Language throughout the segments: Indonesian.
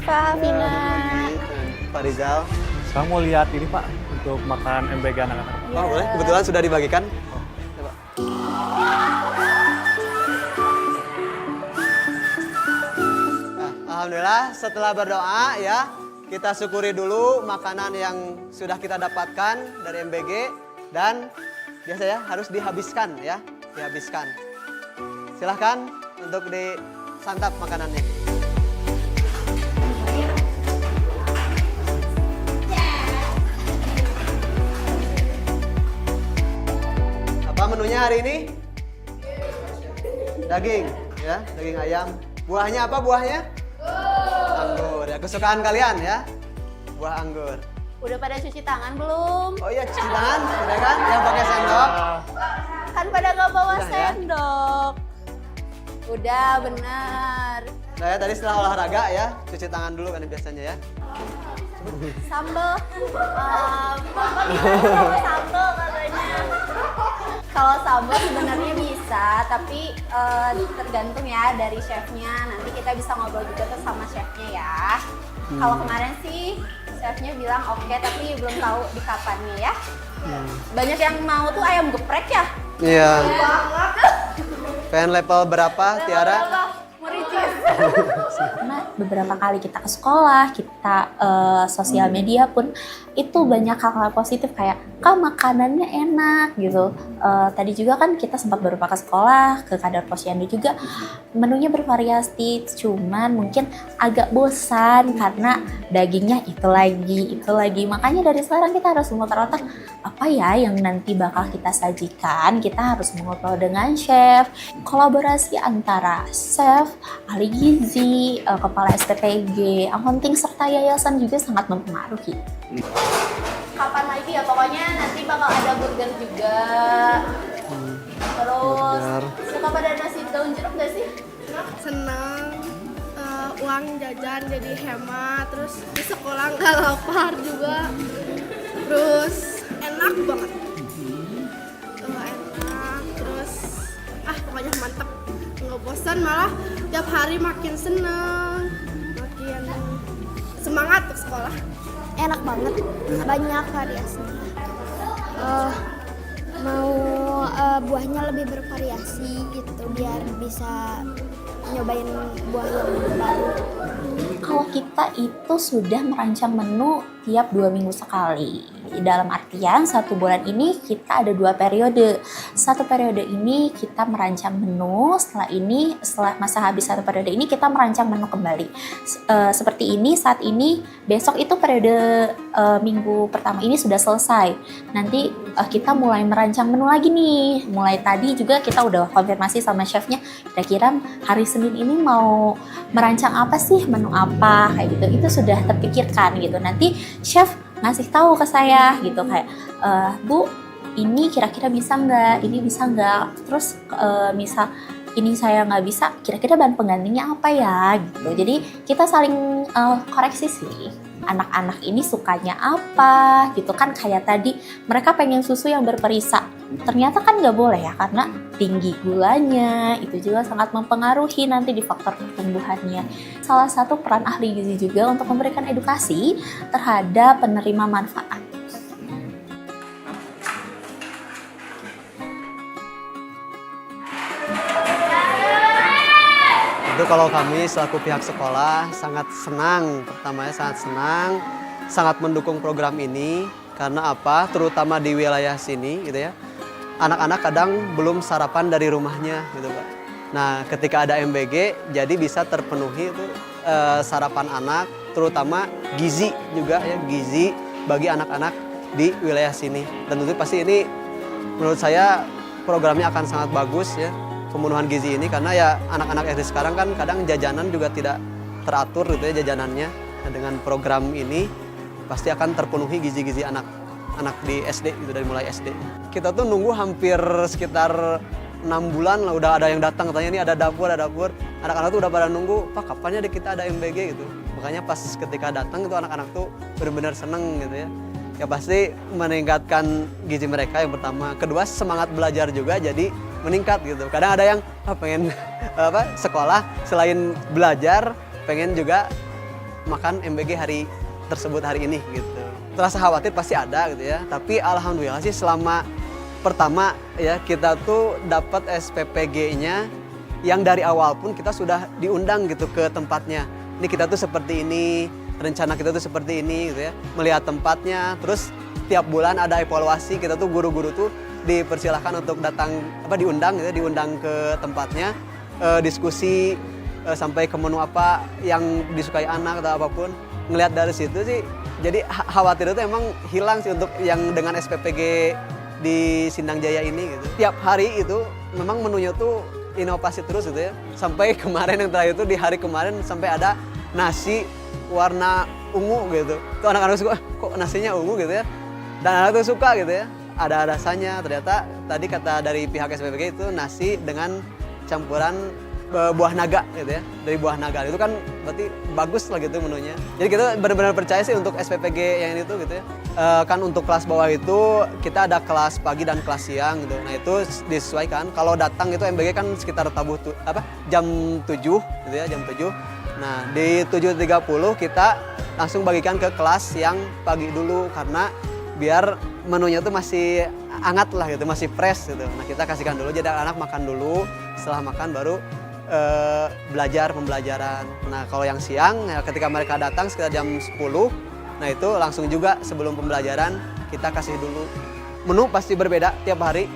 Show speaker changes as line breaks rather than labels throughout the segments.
Kak Vina.
Pak Rizal.
Saya mau lihat ini Pak, untuk makan MBG anak-anak.
Oh boleh, kebetulan sudah dibagikan. Coba. Nah, alhamdulillah setelah berdoa ya, kita syukuri dulu makanan yang sudah kita dapatkan dari MBG dan biasa ya harus dihabiskan ya, dihabiskan. Silahkan untuk disantap makanannya. Apa menunya hari ini? Daging, ya, daging ayam. Buahnya apa buahnya? Anggur, ya, kesukaan kalian ya. Buah anggur.
Udah pada cuci tangan belum?
Oh iya, cuci tangan, udah kan? Yang pakai sendok.
Kan pada nggak bawa
Udah, ya?
sendok. Udah, benar.
Nah ya, tadi setelah olahraga ya, cuci tangan dulu kan biasanya ya.
Sambel. Sambel katanya. Kalau sambal sebenarnya bisa, tapi tergantung ya dari chefnya. Nanti kita bisa ngobrol juga tuh sama chefnya ya. Kalau kemarin sih chefnya bilang oke, tapi belum tahu di kapannya ya. Banyak yang mau tuh ayam geprek ya.
Iya.
Banget.
Pengen level berapa, Tiara?
Mericis.
Karena beberapa kali kita ke sekolah, kita sosial media pun itu banyak hal-hal positif kayak Kak makanannya enak gitu. Tadi juga kan kita sempat beberapa ke sekolah, ke Kadar Posyandu juga menunya bervariasi, cuman mungkin agak bosan karena dagingnya itu lagi. Makanya dari sekarang kita harus memutar otak apa ya yang nanti bakal kita sajikan. Kita harus mengobrol dengan chef, kolaborasi antara chef, ahli gizi, kepala STPG, accounting serta yayasan juga sangat mempengaruhi.
Kapan lagi ya, pokoknya nanti bakal ada burger juga. Terus suka pada nasi daun jeruk gak sih?
Senang, uang jajan jadi hemat, terus di sekolah nggak lapar juga, terus enak banget, enak, terus pokoknya mantep, nggak bosan, malah tiap hari makin seneng, makin semangat ke sekolah.
Enak banget, banyak variasinya. Mau buahnya lebih bervariasi gitu biar bisa nyobain buah yang baru.
Kalau kita itu sudah merancang menu tiap 2 minggu sekali. Dalam artian 1 bulan ini kita ada 2 periode. 1 periode ini kita merancang menu, setelah masa habis 1 periode ini kita merancang menu kembali. Seperti ini, saat ini, besok itu periode minggu pertama ini sudah selesai. Nanti kita mulai merancang menu lagi nih. Mulai tadi juga kita udah konfirmasi sama chefnya, kira-kira hari Senin ini mau merancang apa sih, menu apa, kayak gitu. Itu sudah terpikirkan gitu. Nanti chef ngasih tahu ke saya gitu kayak, Bu, ini kira-kira bisa nggak, ini bisa nggak, terus misal ini saya nggak bisa, kira-kira bahan penggantinya apa ya gitu. Jadi kita saling koreksi sih. Anak-anak ini sukanya apa gitu kan, kayak tadi mereka pengen susu yang berperisa, ternyata kan nggak boleh ya karena tinggi gulanya, itu juga sangat mempengaruhi nanti di faktor pertumbuhannya. Salah satu peran ahli gizi juga untuk memberikan edukasi terhadap penerima manfaat.
Itu kalau kami selaku pihak sekolah sangat senang, pertamanya sangat senang, sangat mendukung program ini. Karena apa? Terutama di wilayah sini gitu ya. Anak-anak kadang belum sarapan dari rumahnya gitu Pak. Nah ketika ada MBG jadi bisa terpenuhi itu sarapan anak, terutama gizi juga ya, gizi bagi anak-anak di wilayah sini. Dan tentu pasti ini menurut saya programnya akan sangat bagus ya, pemenuhan gizi ini, karena ya anak-anak SD sekarang kan kadang jajanan juga tidak teratur gitu ya jajanannya. Nah, dengan program ini pasti akan terpenuhi gizi-gizi anak di SD gitu, dari mulai SD. Kita tuh nunggu hampir sekitar 6 bulan lah udah ada yang datang katanya ini ada dapur. Anak-anak tuh udah pada nunggu, Pak kapannya deh kita ada MBG gitu. Makanya pas ketika datang itu anak-anak tuh benar-benar seneng gitu ya. Ya pasti meningkatkan gizi mereka yang pertama. Kedua semangat belajar juga jadi meningkat gitu. Kadang ada yang pengen sekolah selain belajar pengen juga makan MBG hari tersebut hari ini gitu. Terasa khawatir pasti ada gitu ya, tapi alhamdulillah sih selama pertama ya kita tuh dapat SPPG-nya yang dari awal pun kita sudah diundang gitu ke tempatnya. Ini kita tuh seperti ini, rencana kita tuh seperti ini gitu ya. Melihat tempatnya, terus tiap bulan ada evaluasi, kita tuh guru-guru tuh dipersilahkan untuk datang diundang gitu ya, diundang ke tempatnya, diskusi sampai ke menu apa yang disukai anak atau apapun. Ngelihat dari situ sih jadi khawatir itu emang hilang sih untuk yang dengan SPPG di Sindang Jaya ini gitu. Tiap hari itu memang menunya tuh inovasi terus gitu ya. Sampai kemarin yang terakhir itu di hari kemarin sampai ada nasi warna ungu gitu. Tuh anak-anak suka, kok nasinya ungu gitu ya. Dan anak tuh suka gitu ya. Ada rasanya. Ternyata tadi kata dari pihak SPPG itu nasi dengan campuran buah naga gitu ya. Dari buah naga itu kan berarti bagus lah gitu menunya. Jadi kita benar-benar percaya sih untuk SPPG yang itu gitu ya. Kan untuk kelas bawah itu kita ada kelas pagi dan kelas siang gitu. Nah itu disesuaikan. Kalau datang itu MBG kan sekitar jam 7 gitu ya, jam 7. Nah di 7.30 kita langsung bagikan ke kelas yang pagi dulu karena biar menunya tuh masih hangat lah gitu, masih fresh gitu. Nah kita kasihkan dulu, jadi anak makan dulu, setelah makan baru belajar pembelajaran. Nah kalau yang siang ya ketika mereka datang sekitar jam 10, nah itu langsung juga sebelum pembelajaran kita kasih dulu. Menu pasti berbeda tiap hari,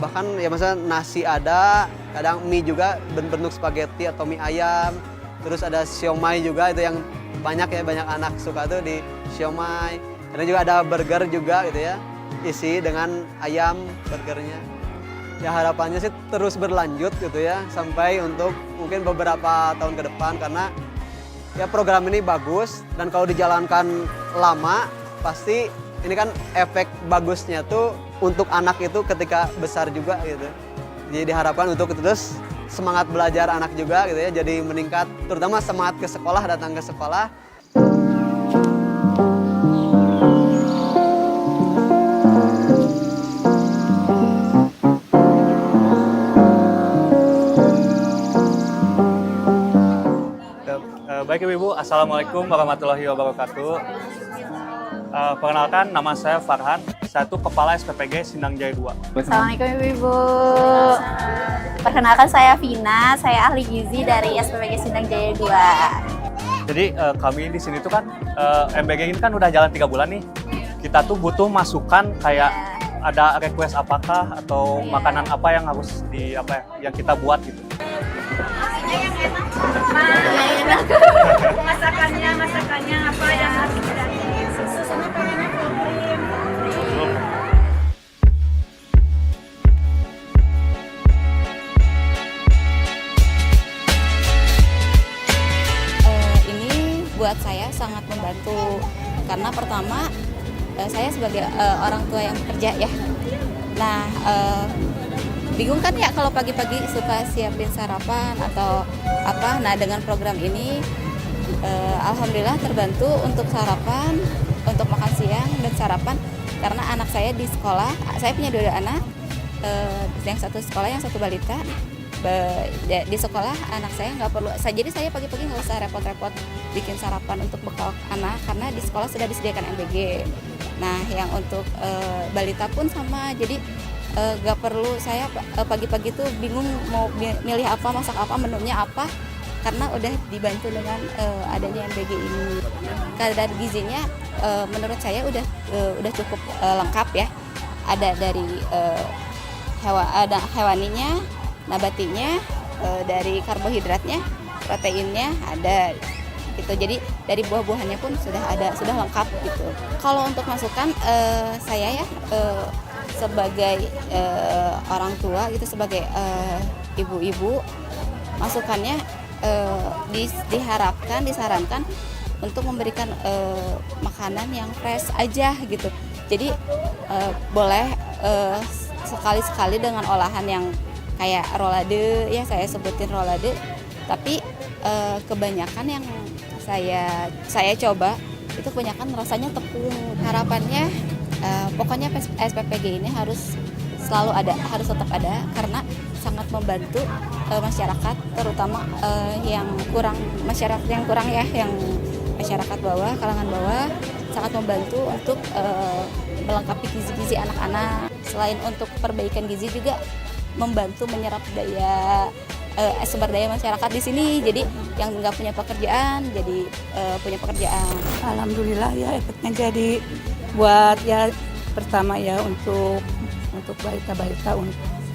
bahkan ya misalnya nasi ada, kadang mie juga bentuk spaghetti atau mie ayam, terus ada siomay juga itu yang banyak ya, banyak anak suka tuh di siomay. Kadang juga ada burger juga gitu ya, isi dengan ayam burgernya. Ya harapannya sih terus berlanjut gitu ya sampai untuk mungkin beberapa tahun ke depan karena ya program ini bagus dan kalau dijalankan lama pasti ini kan efek bagusnya tuh untuk anak itu ketika besar juga gitu. Jadi diharapkan untuk terus semangat belajar anak juga gitu ya, jadi meningkat terutama semangat ke sekolah, datang ke sekolah.
Baik Ibu, Assalamualaikum warahmatullahi wabarakatuh. Perkenalkan, nama saya Farhan, saya itu Kepala SPPG Sindang Jaya 2.
Assalamualaikum Ibu. Perkenalkan saya Vina, saya ahli gizi dari SPPG Sindang Jaya 2.
Jadi kami di sini tuh kan, MBG ini kan udah jalan 3 bulan nih. Kita tuh butuh masukan kayak ada request apakah atau makanan apa yang harus yang kita buat gitu.
Masakannya apa yang harus didampingin? Susunya pengennya full cream.
Ini buat saya sangat membantu karena pertama saya sebagai orang tua yang kerja ya. Nah bingung kan ya kalau pagi-pagi suka siapin sarapan atau apa. Nah dengan program ini alhamdulillah terbantu untuk sarapan, untuk makan siang dan sarapan karena anak saya di sekolah, saya punya 2 anak, yang satu sekolah yang satu balita. Di sekolah anak saya nggak perlu, jadi saya pagi-pagi nggak usah repot-repot bikin sarapan untuk bekal anak karena di sekolah sudah disediakan MBG. Nah yang untuk balita pun sama, jadi gak perlu saya pagi-pagi tuh bingung mau milih apa, masak apa, menunya apa karena udah dibantu dengan adanya MBG ini. Kadar gizinya menurut saya udah cukup lengkap ya. Ada dari ada hewaninya, nabatinya, dari karbohidratnya, proteinnya ada gitu. Jadi dari buah-buahannya pun sudah lengkap gitu. Kalau untuk masukan saya ya sebagai orang tua gitu, sebagai ibu-ibu, masukannya disarankan untuk memberikan makanan yang fresh aja gitu. Jadi boleh sekali-sekali dengan olahan yang kayak rolade ya, saya sebutin rolade, tapi kebanyakan yang saya coba itu kebanyakan rasanya tepung. Harapannya pokoknya SPPG ini harus selalu ada, harus tetap ada karena sangat membantu masyarakat, terutama yang kurang ya, yang masyarakat bawah, kalangan bawah, sangat membantu untuk melengkapi gizi-gizi anak-anak. Selain untuk perbaikan gizi juga membantu menyerap sumber daya masyarakat di sini. Jadi yang nggak punya pekerjaan jadi punya pekerjaan.
Alhamdulillah ya, efeknya jadi buat ya pertama ya untuk balita-balita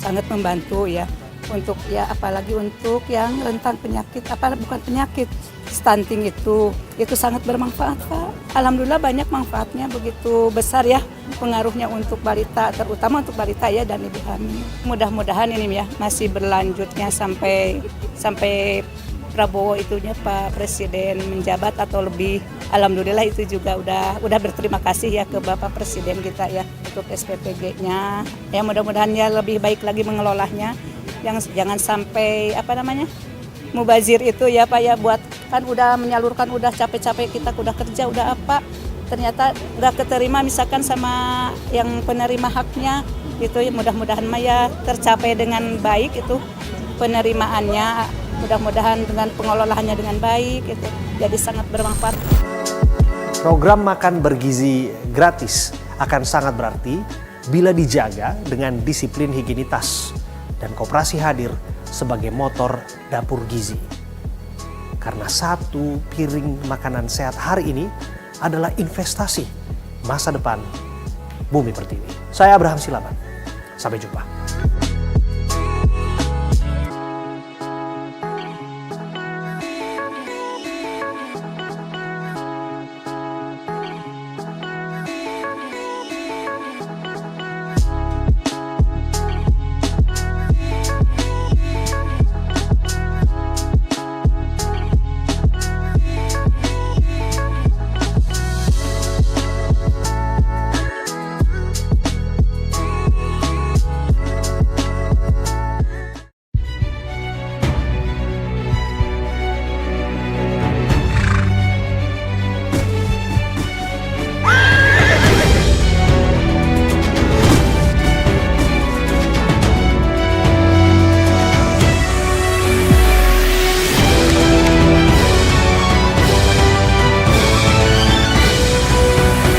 sangat membantu ya, untuk ya apalagi untuk yang rentan penyakit, bukan penyakit, stunting itu sangat bermanfaat Pak. Alhamdulillah banyak manfaatnya, begitu besar ya pengaruhnya untuk balita, terutama untuk balita ya dan ibu hamil. Mudah-mudahan ini ya masih berlanjutnya sampai Prabowo itunya Pak Presiden menjabat atau lebih. Alhamdulillah itu juga udah berterima kasih ya ke Bapak Presiden kita ya untuk SPPG-nya. Ya mudah-mudahan ya lebih baik lagi mengelolanya. Jangan sampai mubazir itu ya Pak ya, buat kan udah menyalurkan, udah capek-capek kita udah kerja udah ternyata udah keterima misalkan sama yang penerima haknya itu ya, mudah-mudahan ya tercapai dengan baik itu penerimaannya, mudah-mudahan dengan pengelolaannya dengan baik itu jadi sangat bermanfaat.
Program makan bergizi gratis akan sangat berarti bila dijaga dengan disiplin higienitas dan koperasi hadir sebagai motor dapur gizi. Karena satu piring makanan sehat hari ini adalah investasi masa depan Bumi Pertiwi. Saya Abraham Silaban. Sampai jumpa.